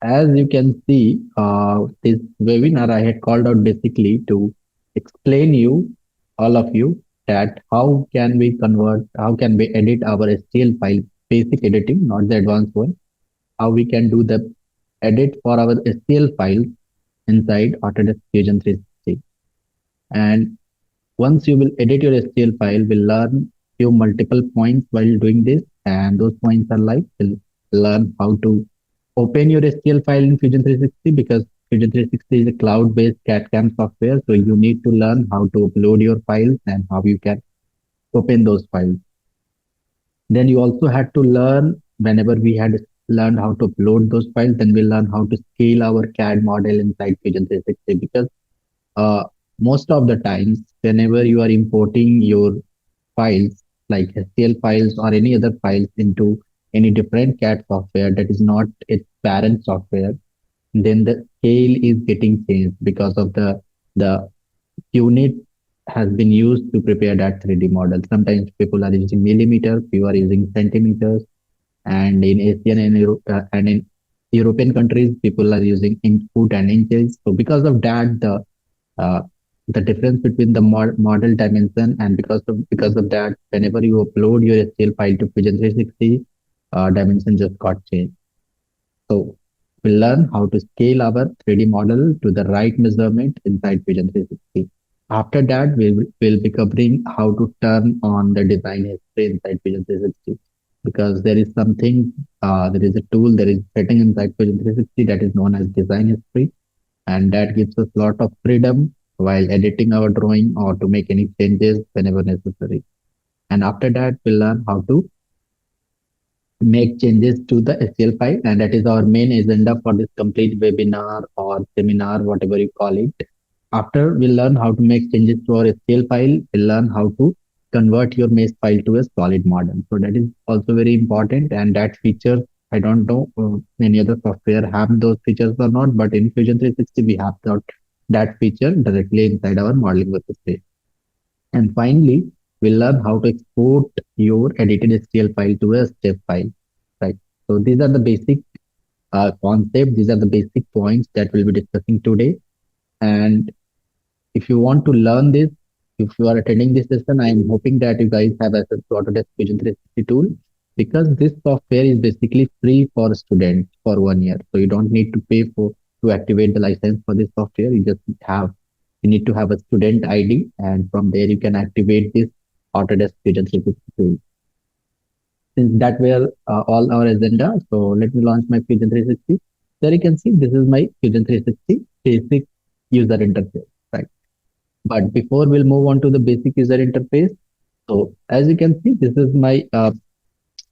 As you can see, this webinar I had called out basically to explain you, all of you, that how can we edit our STL file, basic editing, not the advanced one, how we can do the edit for our STL files inside Autodesk Fusion 360. And once you will edit your STL file, we'll learn few multiple points while doing this. And those points are like, we'll learn how to open your STL file in Fusion 360 because Fusion 360 is a cloud-based CAD/CAM software. So you need to learn how to upload your files and how you can open those files. Then you also had to learn whenever we had learned how to upload those files, then we'll learn how to scale our CAD model inside Fusion 360 because uh, most of the times, whenever you are importing your files like STL files or any other files into any different CAD software that is not its parent software, then the scale is getting changed because of the unit has been used to prepare that 3D model. Sometimes people are using millimeters, you are using centimeters, and in Asian and in European countries, people are using inch, foot, and inches. So because of that, uh, the difference between the model dimension and because of that, whenever you upload your STL file to Fusion 360, dimension just got changed. So we'll learn how to scale our 3D model to the right measurement inside Fusion 360. After that, we'll be covering how to turn on the design history inside Fusion 360 because there is a tool, there is setting inside Fusion 360 that is known as design history, and that gives us a lot of freedom while editing our drawing or to make any changes whenever necessary. And after that, we'll learn how to make changes to the STL file, and that is our main agenda for this complete webinar or seminar, whatever you call it. After we learn how to make changes to our STL file, we'll learn how to convert your mesh file to a solid model. So that is also very important, and that feature I don't know any other software have those features or not, but in Fusion 360 we have that feature directly inside our modeling workspace. And finally, we'll learn how to export your edited STL file to a step file, right? So these are the basic concepts. These are the basic points that we'll be discussing today. And if you want to learn this, if you are attending this session, I am hoping that you guys have access to Autodesk Fusion 360 tool because this software is basically free for students for 1 year. So you don't need to pay for to activate the license for this software. You need to have a student ID, and from there you can activate this Autodesk Fusion 360 tool. Since that were all our agenda, so let me launch my Fusion 360. There you can see this is my Fusion 360 basic user interface, right? But before we'll move on to the basic user interface, so as you can see, this is my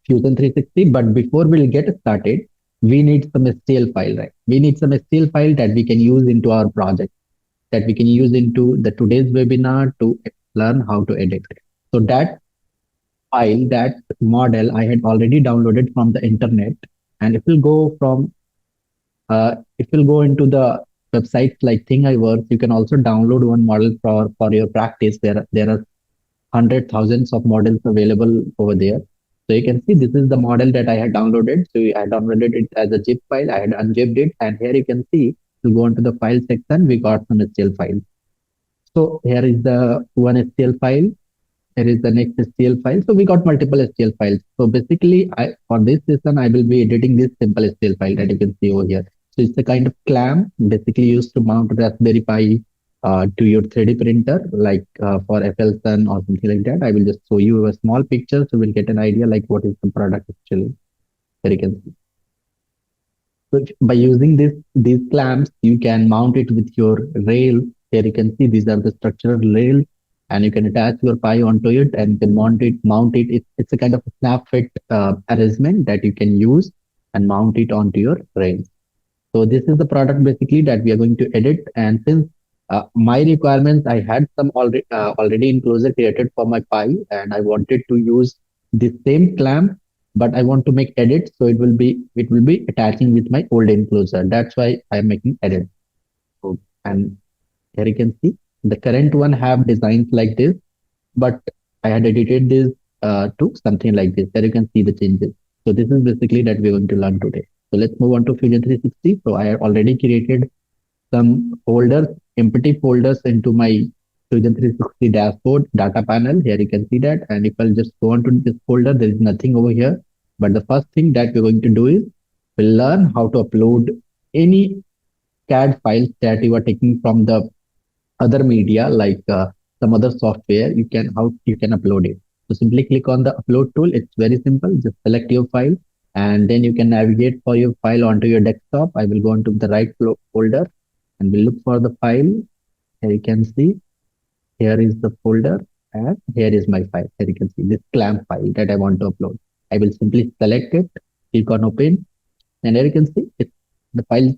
Fusion 360. But before we'll get started, we need some STL file, right? We need some STL file that we can use into our project, that we can use into the today's webinar to learn how to edit. So that file, that model I had already downloaded from the internet. And if you'll go into the websites like Thingiverse, you can also download one model for your practice. There are hundred thousands of models available over there. So you can see this is the model that I had downloaded. So I downloaded it as a zip file. I had unzipped it, and here you can see to go into the file section, we got some STL files. So here is the one STL file. Here is the next STL file. So we got multiple STL files. So basically, for this session, I will be editing this simple STL file that you can see over here. So it's a kind of clamp basically used to mount Raspberry Pi to your 3D printer, like for FL Sun or something like that. I will just show you a small picture so we'll get an idea like what is the product actually. Here you can see. So by using these clamps, you can mount it with your rail. Here you can see these are the structural rails, and you can attach your Pi onto it and you can mount it. It's a kind of a snap fit arrangement that you can use and mount it onto your rails. So this is the product basically that we are going to edit. And since my requirements, I had some already enclosure created for my Pi, and I wanted to use the same clamp, but I want to make edits, so it will be attaching with my old enclosure. That's why I'm making edit. So, and here you can see the current one have designs like this, but I had edited this to something like this. There you can see the changes. So this is basically that we're going to learn today. So let's move on to Fusion 360. So I have already created some folders, empty folders into my Fusion 360 dashboard data panel. Here you can see that. And if I'll just go on to this folder, there is nothing over here. But the first thing that we're going to do is we'll learn how to upload any CAD files that you are taking from the other media, like some other software. You can how you can upload it. So simply click on the upload tool. It's very simple. Just select your file, and then you can navigate for your file onto your desktop. I will go onto the right folder and we'll look for the file. Here you can see, here is the folder, and here is my file. Here you can see this clamp file that I want to upload. I will simply select it, click on open, and here you can see it, the file.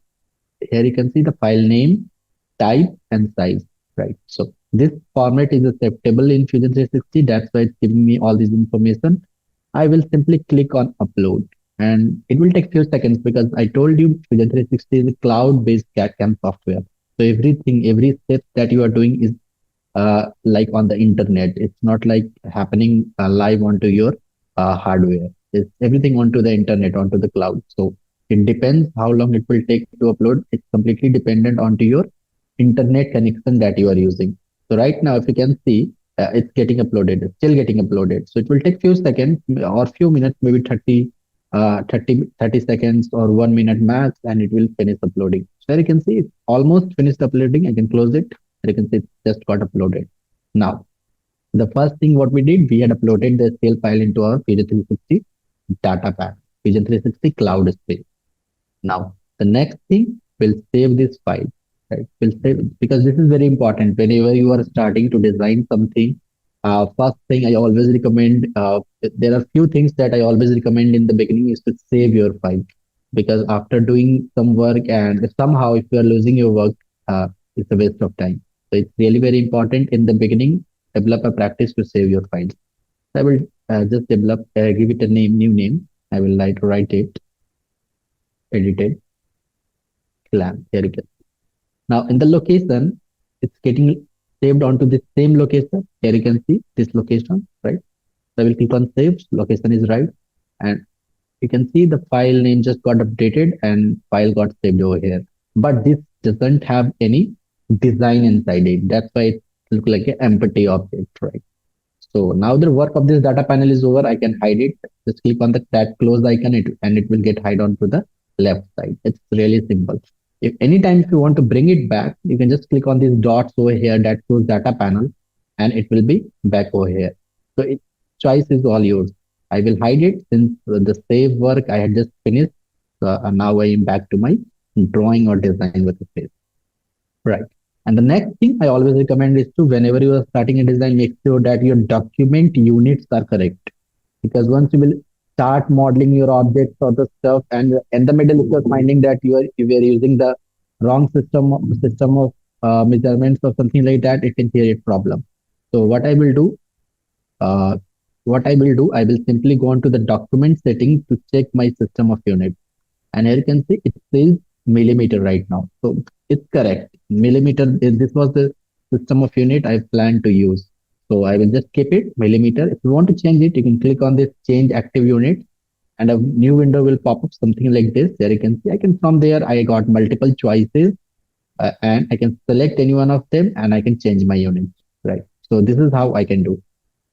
Here you can see the file name, type, and size, right? So this format is acceptable in Fusion 360. That's why it's giving me all this information. I will simply click on upload, and it will take few seconds because I told you Fusion 360 is a cloud-based CAD/CAM software. So everything, every step that you are doing is like on the internet. It's not like happening live onto your hardware. It's everything onto the internet, onto the cloud. So it depends how long it will take to upload. It's completely dependent onto your internet connection that you are using. So right now, if you can see, it's getting uploaded. It's still getting uploaded. So it will take few seconds or few minutes, maybe 30 seconds or 1 minute max, and it will finish uploading. So you can see it's almost finished uploading. I can close it. You can see it just got uploaded. Now, the first thing what we did, we had uploaded the STL file into our Fusion 360 data pack, Fusion 360 cloud space. Now, the next thing, we'll save this file, right? We'll save because this is very important. Whenever you are starting to design something, first thing I always recommend, there are few things that I always recommend in the beginning is to save your file, because after doing some work and if somehow if you are losing your work, it's a waste of time. So it's really very important in the beginning, develop a practice to save your files. I will just give it a name, new name. I will write it, edited, clamp. Here you go. Now in the location, it's getting saved onto the same location. Here you can see this location, right? So I will click on save. Location is right, and you can see the file name just got updated and file got saved over here. But this doesn't have any design inside it. That's why it looks like an empty object, right? So now the work of this data panel is over. I can hide it. Just click on the that close icon and it will get hide onto the left side. It's really simple. If anytime if you want to bring it back, you can just click on these dots over here that shows data panel, and it will be back over here. So it choice is all yours. I will hide it since the save work I had just finished. And now I am back to my drawing or design with the space. Right. And the next thing I always recommend is to whenever you are starting a design, make sure that your document units are correct. Because once you will start modeling your objects or the stuff, and in the middle, if you're finding that you are using the wrong system of measurements or something like that, it can create problem. So uh, I will simply go on to the document setting to check my system of units. And here you can see it says millimeter right now. So it's correct. Millimeter, this was the system of unit I planned to use. So I will just keep it millimeter. If you want to change it, you can click on this change active unit, and a new window will pop up something like this. There you can see I can from there I got multiple choices, and I can select any one of them and I can change my units. Right. So this is how I can do.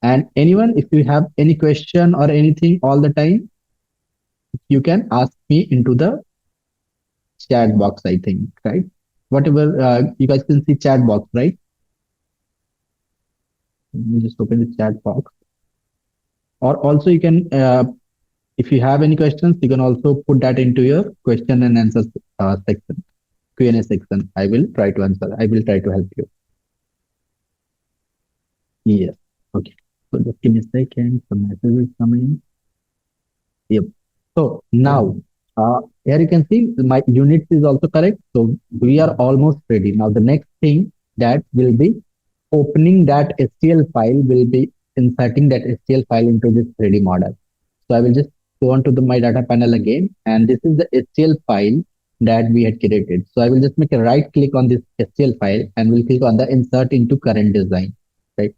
And anyone, if you have any question or anything all the time, you can ask me into the chat box, I think, right? Whatever, you guys can see chat box, right? Let me just open the chat box. Or also you can, if you have any questions, you can also put that into your question and answer section, Q&A section. I will try to answer. I will try to help you. Yes. Okay. So just give me a second. Some messages coming. Yep. So now, here you can see my units is also correct. So we are almost ready. Now the next thing that will be opening that STL file, will be inserting that STL file into this 3D model. So I will just go on to my data panel again, and this is the STL file that we had created. So I will just make a right click on this STL file and we'll click on the insert into current design, right?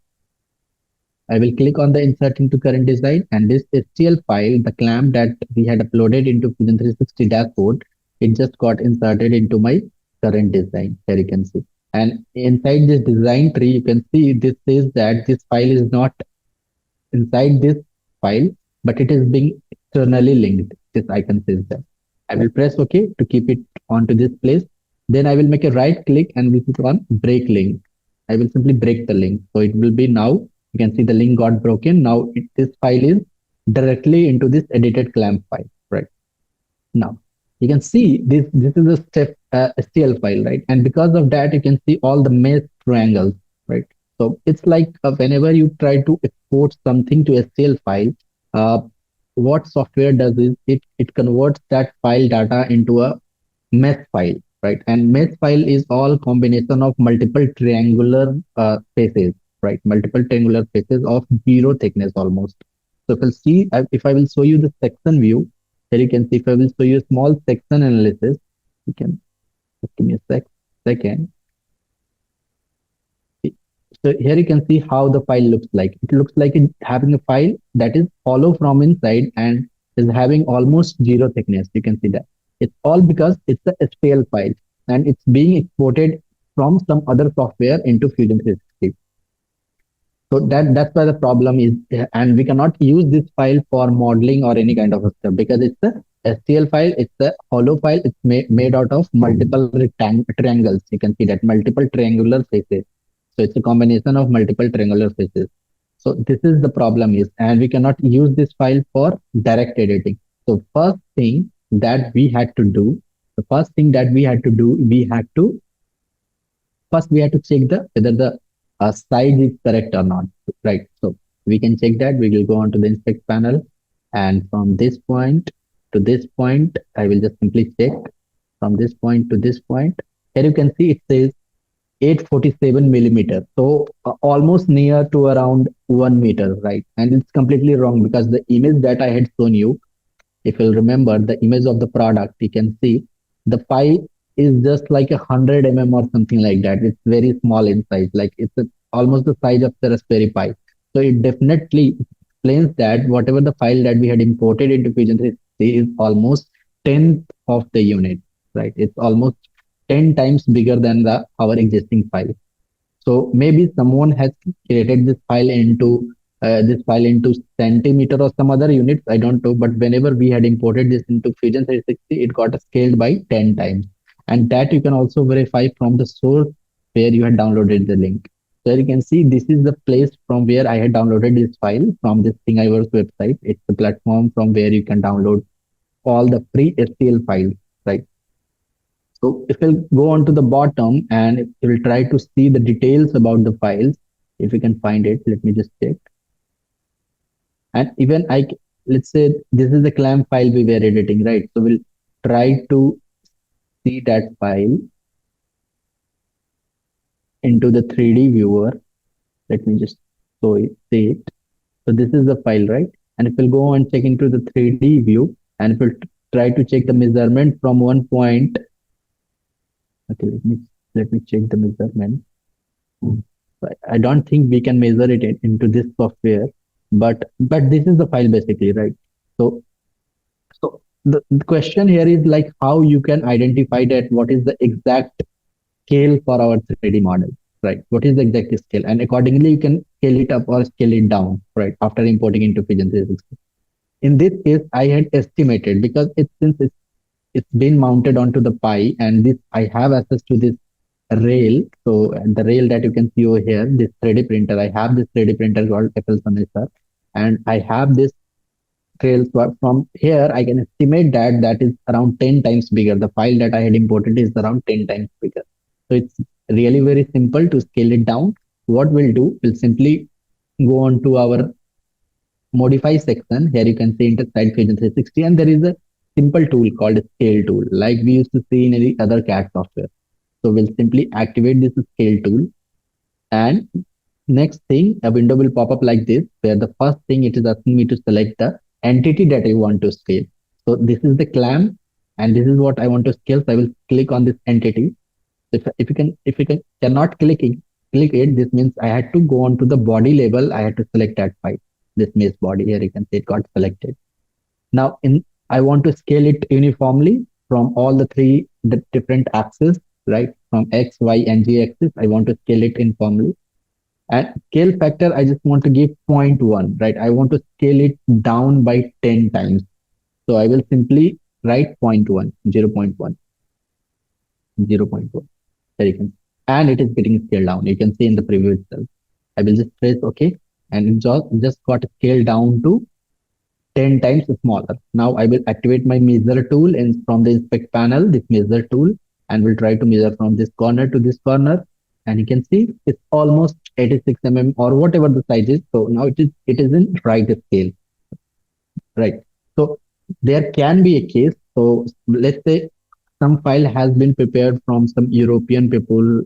I will click on the insert into current design, and this STL file, the clamp that we had uploaded into Fusion 360 dashboard, it just got inserted into my current design. Here you can see. And inside this design tree, you can see this says that this file is not inside this file, but it is being externally linked. This icon says that. I will press OK to keep it onto this place. Then I will make a right click and we click on break link. I will simply break the link. So it will be now, you can see the link got broken. Now this file is directly into this edited clamp file, right? Now you can see this is a step STL file, right? And because of that, you can see all the mesh triangles, right? So it's like whenever you try to export something to STL file, uh, what software does is it converts that file data into a mesh file, right? And mesh file is all combination of multiple triangular faces, right? Multiple triangular faces of zero thickness almost. So if you'll see, if I will show you the section view, here you can see if I will show you a small section analysis, you can just give me a second. So here you can see how the file looks like. It looks like it's having a file that is hollow from inside and is having almost zero thickness. You can see that. It's all because it's a STL file and it's being exported from some other software into Fusion 360. So that's why the problem is, and we cannot use this file for modeling or any kind of stuff because it's a STL file, it's a hollow file, it's made out of multiple triangles. You can see that multiple triangular faces. So it's a combination of multiple triangular faces. So this is the problem is, and we cannot use this file for direct editing. So the first thing that we had to do, we had to check the whether the size is correct or not, right? So we can check that. We will go on to the inspect panel, and from this point to this point, I will just simply check from this point to this point. Here you can see it says 847 millimeter, so almost near to around 1 meter, right? And it's completely wrong because the image that I had shown you, if you'll remember the image of the product, you can see the file is just like 100 or something like that. It's very small in size, like it's almost the size of the Raspberry Pi. So it definitely explains that whatever the file that we had imported into Fusion 360 is almost tenth of the unit, right? It's almost 10 times bigger than the our existing file. So maybe someone has created this file into centimeter or some other units. I don't know. But whenever we had imported this into Fusion 360, it got scaled by 10 times. And that you can also verify from the source where you had downloaded the link. So you can see this is the place from where I had downloaded this file from this Thingiverse website. It's the platform from where you can download all the free STL files, right? So if we'll go on to the bottom and we'll try to see the details about the files, if we can find it, let me just check. And even let's say this is the clamp file we were editing, right? So we'll try to see that file into the 3D viewer. Let me just see it. So this is the file, right? And if we'll go and check into the 3D view, and if we'll try to check the measurement from one point, okay, let me check the measurement. I don't think we can measure it into this software, but this is the file basically, right? So the question here is like how you can identify that what is the exact scale for our 3D model, right? What is the exact scale, and accordingly you can scale it up or scale it down, right? After importing into Fusion 360. In this case, I had estimated because it's been mounted onto the Pi, and this I have access to this rail. So the rail that you can see over here, this 3D printer, I have this 3D printer called FL Sir, and I have this rail. So from here, I can estimate that that is around 10 times bigger. The file that I had imported is around 10 times bigger. So it's really very simple to scale it down. What we'll do, we'll simply go on to our modify section. Here you can see inside Fusion 360, and there is a simple tool called a scale tool, like we used to see in any other CAD software. So we'll simply activate this scale tool, and next thing, a window will pop up like this, where the first thing it is asking me to select the entity that I want to scale. So this is the clamp, and this is what I want to scale. So I will click on this entity. If you cannot click it, click it, this means I had to go on to the body level. I had to select that file. This means body. Here you can see it got selected. Now in I want to scale it uniformly from all the three different axes, right? From X, Y, and Z axis. I want to scale it uniformly. And scale factor, I just want to give zero point 0.1, right? I want to scale it down by 10 times. So I will simply write 0.1, 0.1, 0.1. There you can, and it is getting scaled down. You can see in the preview itself. I will just press OK, and it just got scaled down to 10 times smaller. Now I will activate my measure tool and from the inspect panel, this measure tool, and we'll try to measure from this corner to this corner. And you can see it's almost 86 or whatever the size is. So now it is in right scale, right? So there can be a case. So let's say some file has been prepared from some European people,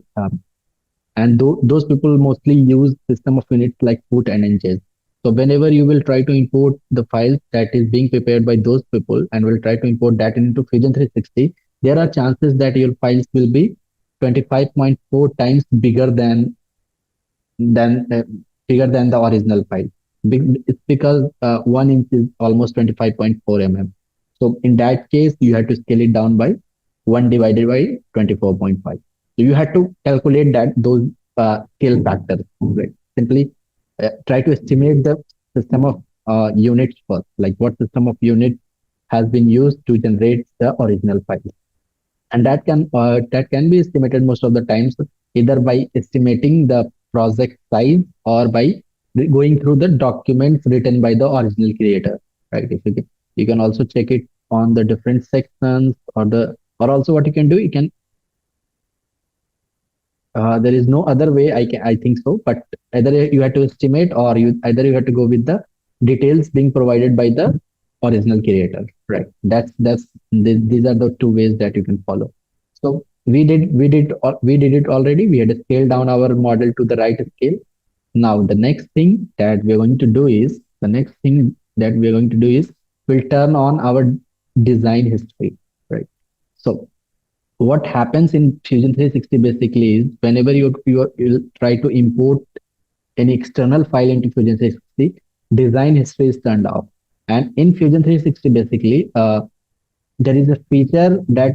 and those people mostly use system of units like foot and inches. So whenever you will try to import the files that is being prepared by those people and will try to import that into Fusion 360, there are chances that your files will be 25.4 times than uh, bigger than the original file. It's because 1 inch is almost 25.4 mm. So in that case, you have to scale it down by 1 divided by 24.5. So you have to calculate that those scale factors. Right? Simply try to estimate the system of units first, like what system of units has been used to generate the original file, and that can be estimated most of the times either by estimating the project size or by going through the documents written by the original creator, right? If you can also check it on the different sections, or also what you can do, you can there is no other way, I think so, but either you have to estimate, or you have to go with the details being provided by the original creator, right? These are the two ways that you can follow. So we did it already. We had to scale down our model to the right scale. Now the next thing that we're going to do is we'll turn on our design history, right? So what happens in Fusion 360 basically is whenever you'll try to import any external file into Fusion 360, design history is turned off. And in Fusion 360, basically, there is a feature that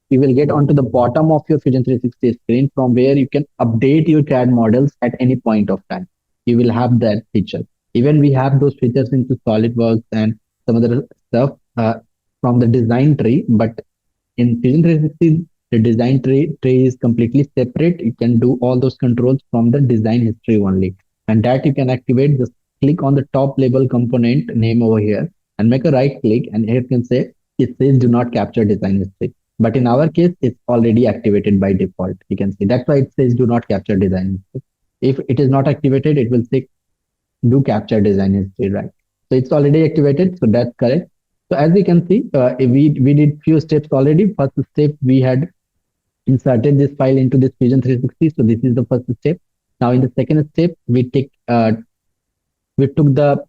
you will get onto the bottom of your Fusion 360 screen, from where you can update your CAD models at any point of time. You will have that feature. Even we have those features into SolidWorks and some other stuff from the design tree, but in Fusion 360, the design tree is completely separate. You can do all those controls from the design history only. And that you can activate. Just click on the top level component name over here and make a right click. And here you can say, it says do not capture design history. But in our case, it's already activated by default. You can see that's why it says do not capture design history. If it is not activated, it will say do capture design history, right? So it's already activated. So that's correct. So as you can see, we did few steps already. First step, we had inserted this file into this Fusion 360. So this is the first step. Now in the second step, we took the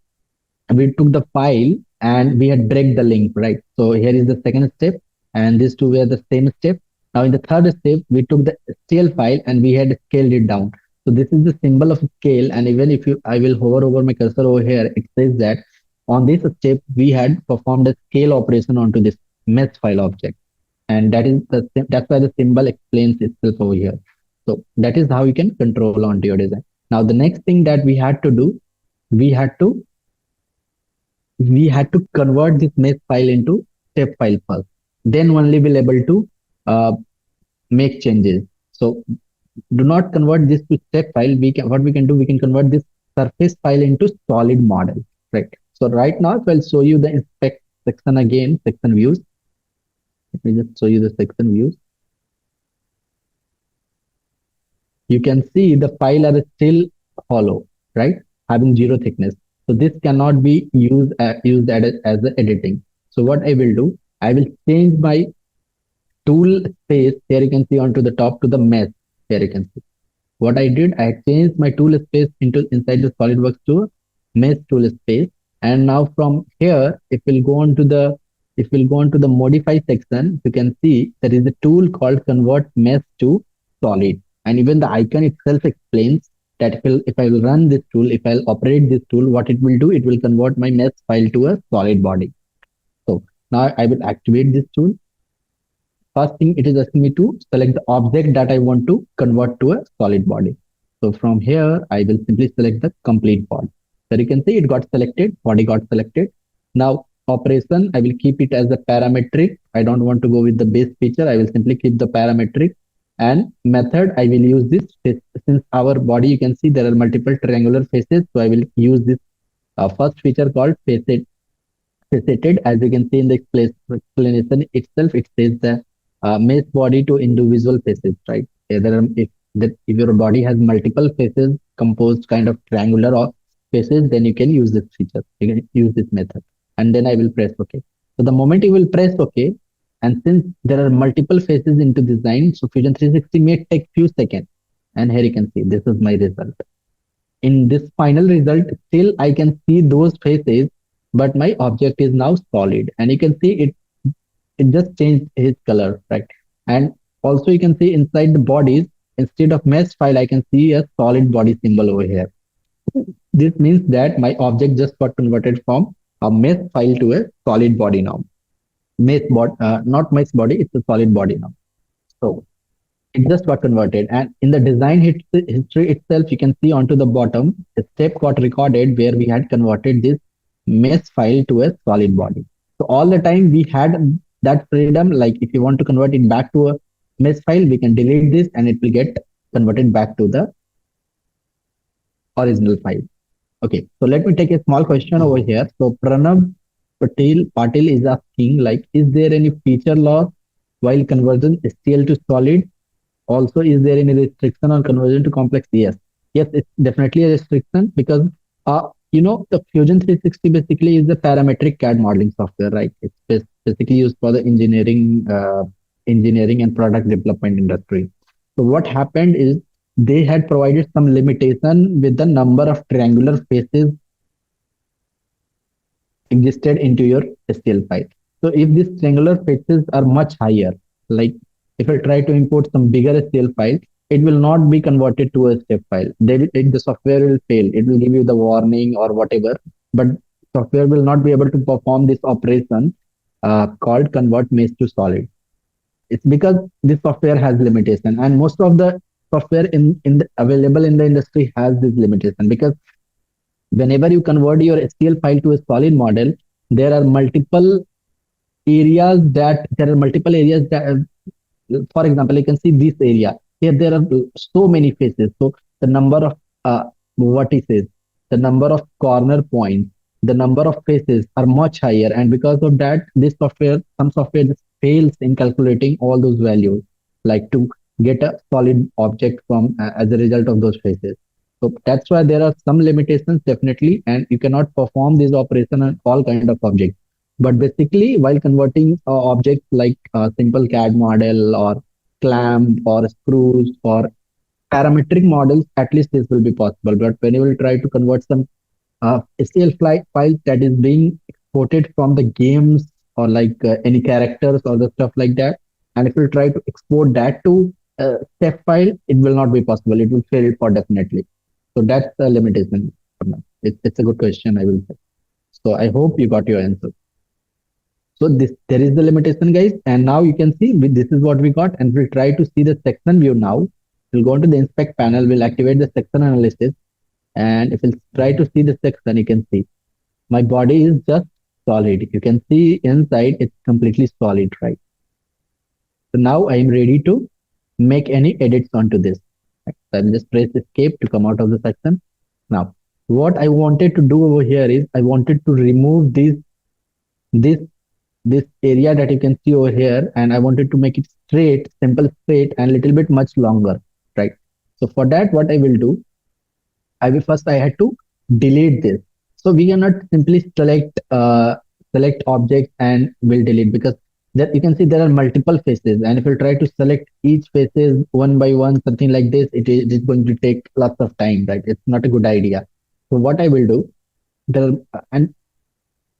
file and we had break the link, right? So here is the second step, and these two were the same step. Now in the third step, we took the STL file and we had scaled it down. So this is the symbol of scale. And even if I will hover over my cursor over here, it says that on this step, we had performed a scale operation onto this mesh file object. And that's why the symbol explains itself over here. So that is how you can control onto your design. Now, the next thing that we had to do, we had to convert this mesh file into step file first. Then only we'll able to uh, make changes. So do not convert this to step file. What we can do, we can convert this surface file into solid model, right? So right now, if I'll show you the inspect section again, section views. Let me just show you the section views. You can see the file are still hollow, right? Having zero thickness. So this cannot be used as the editing. So what I will do, I will change my tool space. Here you can see onto the top to the mesh. Here you can see. What I did, I changed my tool space into inside the SolidWorks to mesh tool space. And now from here, if we'll go on to the modify section, you can see there is a tool called convert mesh to solid. And even the icon itself explains that if I will run this tool, if I'll operate this tool, what it will do, it will convert my mesh file to a solid body. So now I will activate this tool. First thing, it is asking me to select the object that I want to convert to a solid body. So from here, I will simply select the complete pod. So you can see it got selected, body got selected. Now operation, I will keep it as a parametric. I don't want to go with the base feature. I will simply keep the parametric. And method, I will use this since our body, you can see there are multiple triangular faces. So I will use this first feature called facet faceted. As you can see in the explanation itself, it says the mesh body to individual faces, right? Either if your body has multiple faces composed kind of triangular or faces, then you can use this feature. You can use this method, and then I will press OK. So the moment you will press OK, and since there are multiple faces into design, so Fusion 360 may take few seconds. And here you can see this is my result. In this final result, still I can see those faces, but my object is now solid. And you can see it just changed his color, right? And also you can see inside the bodies, instead of mesh file, I can see a solid body symbol over here. This means that my object just got converted from a mesh file to a solid body now. Not mesh body, it's a solid body now. So it just got converted. And in the design history itself, you can see onto the bottom, a step got recorded where we had converted this mesh file to a solid body. So all the time we had that freedom, like if you want to convert it back to a mesh file, we can delete this and it will get converted back to the original file. Okay, so let me take a small question over here. So Pranav Patil is asking, like, is there any feature loss while conversion STL to solid? Also, is there any restriction on conversion to complex? Yes, it's definitely a restriction because the Fusion 360 basically is the parametric CAD modeling software, right? It's basically used for the engineering and product development industry. So what happened is they had provided some limitation with the number of triangular faces existed into your STL file. So if these triangular faces are much higher, like if I try to import some bigger STL file, it will not be converted to a step file. The software will fail. It will give you the warning or whatever, but software will not be able to perform this operation called convert mesh to solid. It's because this software has limitation, and most of the software available in the industry has this limitation because whenever you convert your STL file to a solid model, there are multiple areas that for example, you can see this area here. There are so many faces. So the number of vertices, the number of corner points, the number of faces are much higher. And because of that, some software just fails in calculating all those values, like to get a solid object from as a result of those faces. So that's why there are some limitations definitely, and you cannot perform this operation on all kind of objects. But basically, while converting objects like a simple CAD model or clamp or screws or parametric models, at least this will be possible. But when you will try to convert some STL file that is being exported from the games or like any characters or the stuff like that, and if you try to export that to a step file, it will not be possible. It will fail for definitely. So that's the limitation. It's a good question, I will say. So I hope you got your answer. So there is the limitation, guys. And now you can see this is what we got. And we'll try to see the section view now. We'll go into the inspect panel. We'll activate the section analysis. And if we'll try to see the section, you can see my body is just solid. You can see inside it's completely solid, right? So now I am ready to make any edits onto this. So I will just press escape to come out of the section. Now, what I wanted to do over here is I wanted to remove this this area that you can see over here, and I wanted to make it simple straight and little bit much longer, right? So for that, what I will do, I had to delete this. So we cannot simply select object and will delete, because there you can see there are multiple faces, and if you try to select each faces one by one, something like this, it is going to take lots of time, right? It's not a good idea. So what I will do, there and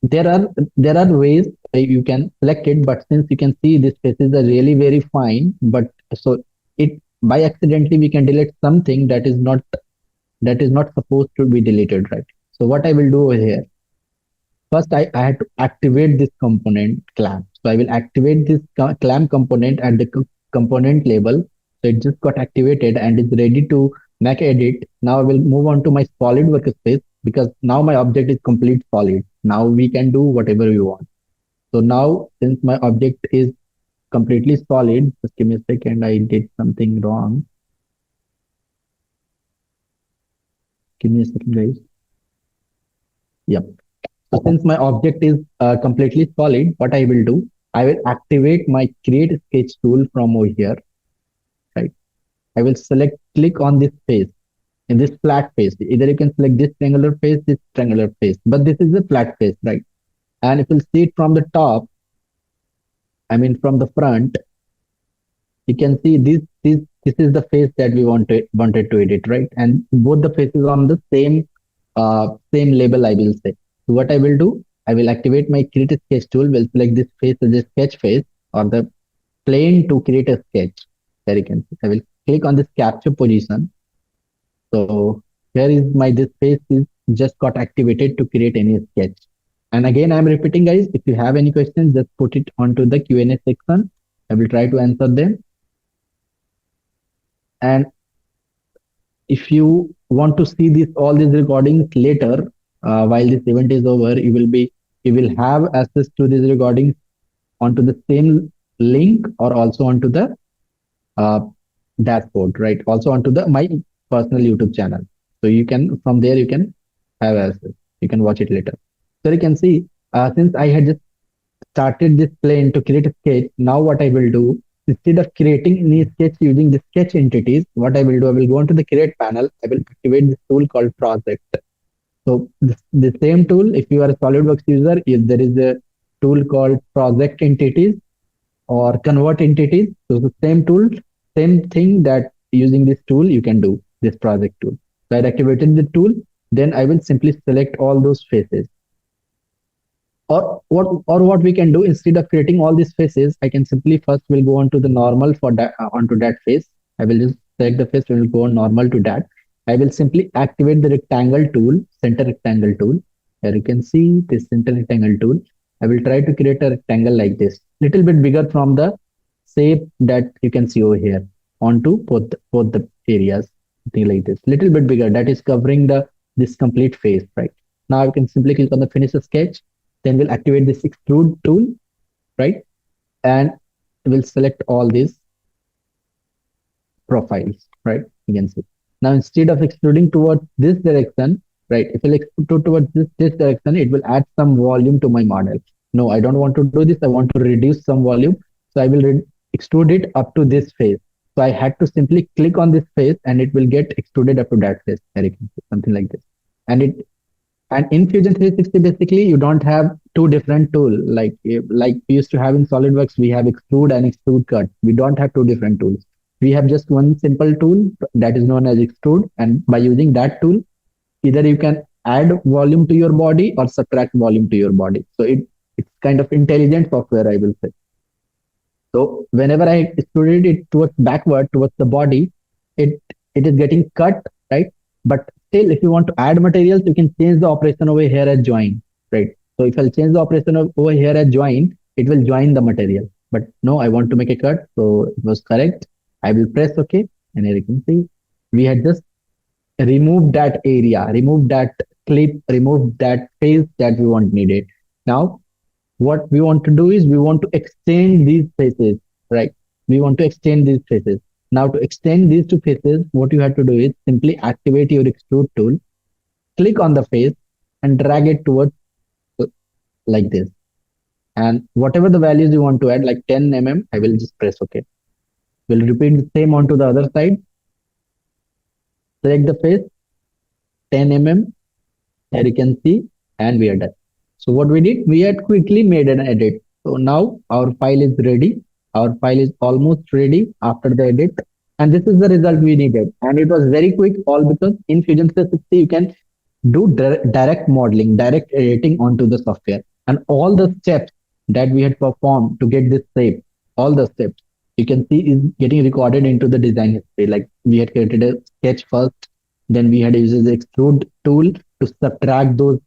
there are ways you can select it, but since you can see these faces are really very fine, but so it by accidentally we can delete something that is not supposed to be deleted, right? So what I will do over here, first I had to activate this component clamp. So I will activate this clamp component at the component label. So it just got activated and is ready to make edit. Now I will move on to my solid workspace because now my object is complete solid. Now we can do whatever we want. So now since my object is completely solid, just give me a second, I did something wrong. Give me a second, guys. Yep. So since my object is completely solid, what I will do, I will activate my create sketch tool from over here, right? I will click on this face, in this flat face. Either you can select this triangular face, but this is a flat face, right? And if you see it from the top, I mean from the front, you can see this is the face that we wanted to edit, right? And both the faces on the same label, I will say. So what I will do, I will activate my create a sketch tool, will select this face as a sketch face or the plane to create a sketch. There you can see, I will click on this capture position. So here is my this face is just got activated to create any sketch. And again, I'm repeating, guys, if you have any questions, just put it onto the Q&A section. I will try to answer them. And if you want to see this all these recordings later, while this event is over, you will have access to these recordings onto the same link or also onto the uh, dashboard, right? Also onto the my personal YouTube channel. So you can from there you can have access. You can watch it later. So you can see since I had just started this plane to create a sketch, now what I will do, instead of creating any sketch using the sketch entities, what I will do, I will go into the create panel. I will activate this tool called project. So the same tool, if you are a SolidWorks user, if there is a tool called project entities or convert entities, so the same tool, same thing that using this tool you can do this project tool. So I activated the tool, then I will simply select all those faces. Or what we can do, instead of creating all these faces, I can simply first will go on to the normal for that onto that face. I will just select the face, will go on normal to that. I will simply activate the rectangle tool, center rectangle tool. Here you can see this center rectangle tool. I will try to create a rectangle like this, little bit bigger from the shape that you can see over here onto both the areas, something like this, little bit bigger, that is covering the this complete face, right? Now you can simply click on the finish sketch, then we'll activate this extrude tool, right? And we'll select all these profiles, right? You can see. Now, instead of extruding towards this direction, right? If I extrude towards this direction, it will add some volume to my model. No, I don't want to do this. I want to reduce some volume. So I will extrude it up to this face. So I had to simply click on this face and it will get extruded up to that face. There you can see, something like this. And in Fusion 360, basically, you don't have two different tools like we used to have in SolidWorks. We have extrude and extrude cut. We don't have two different tools. We have just one simple tool that is known as extrude, and by using that tool, either you can add volume to your body or subtract volume to your body. So it's kind of intelligent software, I will say. So whenever I extruded it towards backward towards the body, it it is getting cut, right? But still, if you want to add materials, you can change the operation over here as join, right? So if I'll change the operation over here as join, it will join the material. But no, I want to make a cut, so it was correct. I will press OK, and here you can see we had just removed that area, removed that clip, removed that face that we want needed. Now what we want to do is we want to extend these faces, right? We want to extend these faces. Now to extend these two faces, what you have to do is simply activate your extrude tool, click on the face and drag it towards like this. And whatever the values you want to add, like 10 mm, I will just press OK. We'll repeat the same onto the other side. Select the face, 10 mm, here you can see, and we are done. So what we did, we had quickly made an edit. So now our file is ready. Our file is almost ready after the edit. And this is the result we needed. And it was very quick, all because in Fusion 360, you can do direct modeling, direct editing onto the software. And all the steps that we had performed to get this shape, all the steps, you can see is getting recorded into the design history. Like we had created a sketch first, then we had used the extrude tool to subtract those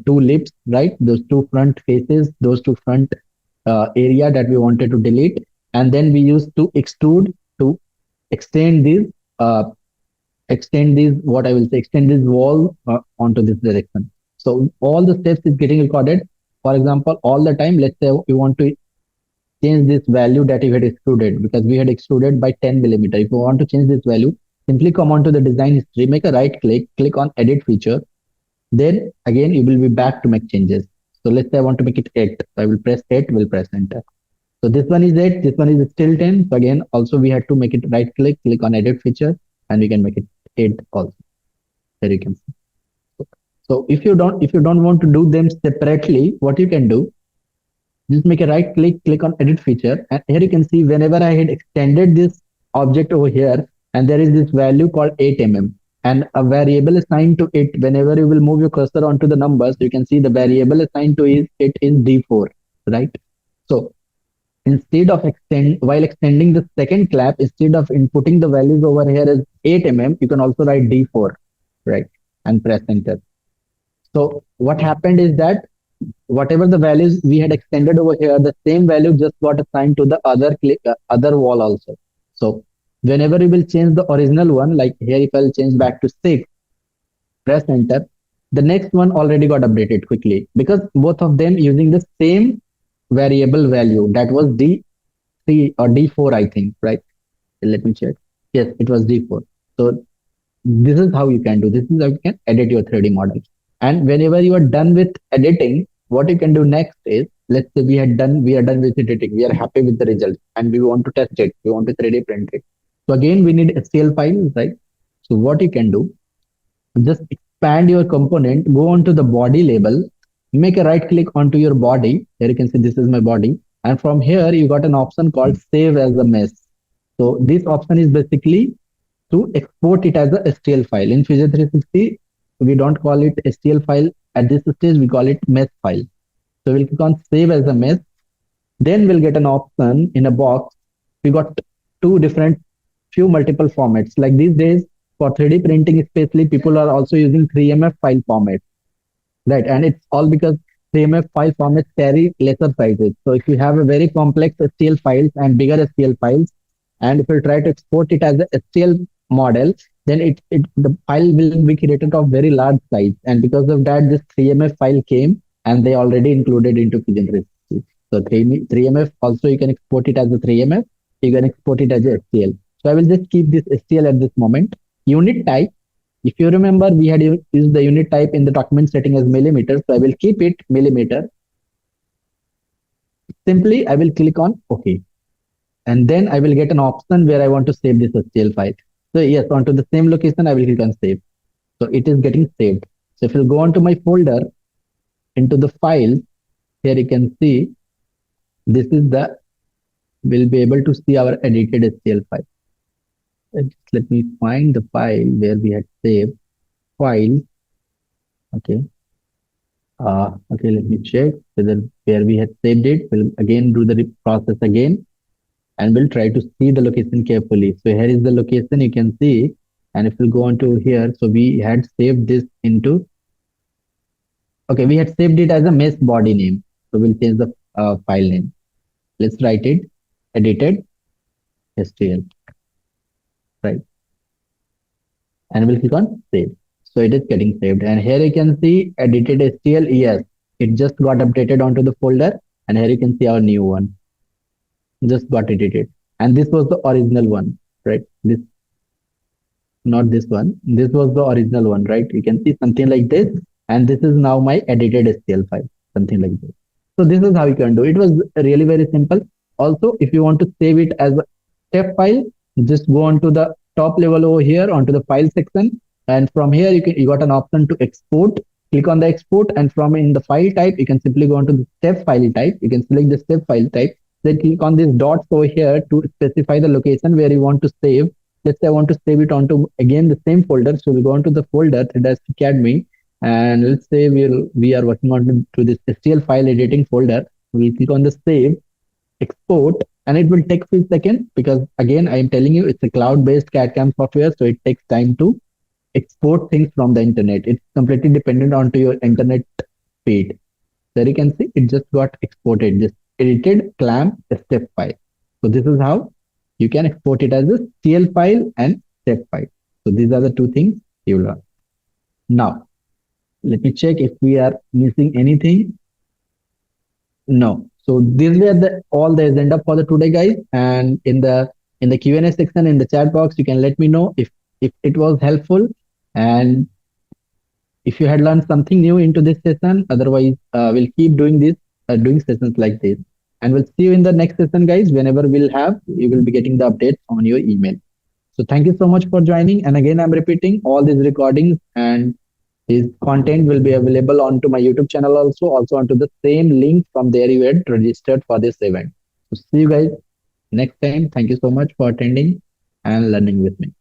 two lips, right? Those two front faces, those two front area that we wanted to delete, and then we used to extrude to extend these uh, extend these what I will say extend this wall onto this direction. So all the steps is getting recorded. For example, all the time, let's say we want to change this value that you had extruded, because we had extruded by 10 millimeter. If you want to change this value, simply come onto the design history, make a right click, click on edit feature. Then again, you will be back to make changes. So let's say I want to make it 8. So I will press 8, will press enter. So this one is 8, this one is still 10. So again, also we had to make it right click, click on edit feature, and we can make it 8 also. There you can see. So if you don't want to do them separately, what you can do, just make a right click, click on edit feature, and here you can see whenever I had extended this object over here, and there is this value called 8 mm, and a variable assigned to it. Whenever you will move your cursor onto the numbers, you can see the variable assigned to it is D4, right? So instead of while extending the second clap, instead of inputting the values over here as 8 mm, you can also write D4, right? And press enter. So what happened is that whatever the values we had extended over here, the same value just got assigned to the other wall also. So whenever you will change the original one, like here, if I'll change back to 6, press enter, the next one already got updated quickly, because both of them using the same variable value, that was D3 or D4, I think, right? Let me check. Yes, it was D4. So this is how you can do. This is how you can edit your 3D model. And whenever you are done with editing, what you can do next is, let's say we are done with editing, we are happy with the result, and we want to test it, we want to 3D print it. So again, we need STL files, right? So what you can do, just expand your component, go onto the body label, make a right click onto your body. Here you can see this is my body. And from here, you got an option called save as a mesh. So this option is basically to export it as a STL file. In Fusion 360, we don't call it STL file. At this stage, we call it mesh file. So we'll click on save as a mesh. Then we'll get an option in a box. We got few multiple formats. Like these days, for 3D printing especially, people are also using 3MF file format, right? And it's all because 3MF file formats carry lesser sizes. So if you have a very complex STL files and bigger STL files, and if you try to export it as a STL model, then the file will be created of very large size. And because of that, this 3MF file came, and they already included into Fusion 360. So 3MF also, you can export it as a 3MF, you can export it as a STL. So I will just keep this STL at this moment. Unit type, if you remember, we had used the unit type in the document setting as millimeter. So I will keep it millimeter. Simply, I will click on OK. And then I will get an option where I want to save this STL file. So yes, onto the same location, I will click on save. So it is getting saved. So if you go onto my folder, into the file, here you can see, this is we'll be able to see our edited STL file. Just let me find the file where we had saved file. Okay. Okay, let me check whether where we had saved it. We'll again do the process again, and we'll try to see the location carefully. So here is the location, you can see. And if we go on to here, so we had saved this into, okay, we had saved it as a mesh body name. So we'll change the file name. Let's write it edited STL, right? And we'll click on save. So it is getting saved. And here you can see edited STL. Yes, it just got updated onto the folder. And here you can see our new one just got edited. And this was the original one, right? This, not this one. This was the original one, right? You can see something like this. And this is now my edited STL file, something like this. So this is how you can do it. It was really very simple. Also, if you want to save it as a step file, just go on to the top level over here onto the file section. And from here, you got an option to export. Click on the export. And from in the file type, you can simply go onto the step file type. You can select the step file type. Then click on these dots over here to specify the location where you want to save. Let's say I want to save it onto, again, the same folder. So we'll go onto the folder, Autodesk Academy. And let's say we are working on to this STL file editing folder. We'll click on the save, export, and it will take few seconds because again I am telling you it's a cloud-based CAD/CAM software, so it takes time to export things from the internet. It's completely dependent onto your internet speed. There you can see it just got exported, just edited clamp step file. So this is how you can export it as a CL file and step file. So these are the two things you learn. Now let me check if we are missing anything. No. So these were the all the agenda for the today, guys. And in the Q&A section in the chat box, you can let me know if it was helpful and if you had learned something new into this session. Otherwise, we'll keep doing this, doing sessions like this, and we'll see you in the next session, guys. Whenever we'll have, you will be getting the updates on your email. So thank you so much for joining. And again, I'm repeating all these recordings and his content will be available onto my YouTube channel also onto the same link from there you had registered for this event. So see you guys next time. Thank you so much for attending and learning with me.